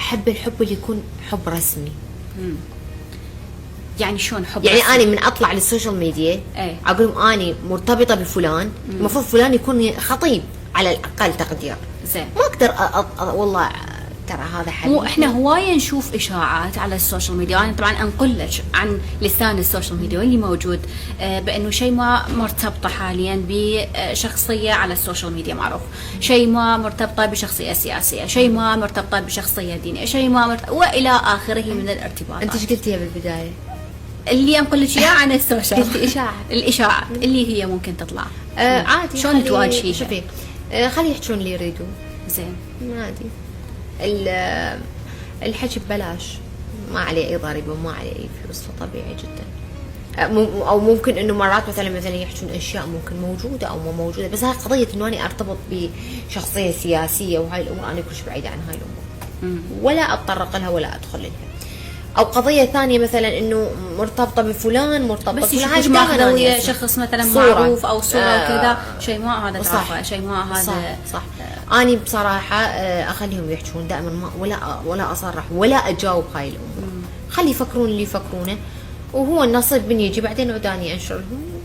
احب الحب اللي يكون حب رسمي. يعني شلون حب يعني رسمي؟ انا من اطلع للسوشيال ميديا اقول لهم اني مرتبطه بفلان، المفروض فلان يكون خطيب على الاقل تقدير. زين. ما اقدر والله ترى هذا حبيبي. مو احنا هوايه نشوف اشاعات على السوشيال ميديا، انا طبعا انقل لك عن لسان السوشيال ميديا اللي موجود، بانه شيء ما مرتبطه حاليا بشخصيه على السوشيال ميديا معروف، شيء ما مرتبطه بشخصيه سياسيه، شيء ما مرتبطه بشخصيه دينيه، شيء ما والى اخره من الارتباطات. انت ايش قلتي بالبدايه؟ اللي انقل لك اياه عن السوشيال. قلتي اشاعه. الاشاعات اللي هي ممكن تطلع عادي. شلون تواجهيها؟ شوفي خلي يحجون اللي يريدون. زين. عادي. الحكي ببلاش، ما عليه اي ضريبه وما عليه اي فلوس، فطبيعي جدا. او ممكن انه مرات مثلا يحكون اشياء ممكن موجوده او مو موجوده، بس هاي قضيه انه انا ارتبط بشخصيه سياسيه وهاي الامور انا كلش بعيده عن هاي الامور، ولا اتطرق لها ولا ادخل لها. او قضيه ثانيه مثلا انه مرتبطه بفلان مرتبطه بس بفلان، يشوفون ماخذه ويا شخص مثلا معروف او صوره وكذا، شيء ما هذا تعرفه، شيء ما هذا صح. اني بصراحه اخليهم يحكون دائما، ما ولا اصرح ولا اجاوب هاي الامور. خلي يفكرون اللي يفكرونه، وهو النصيب من يجي بعدين عداني انشر لهم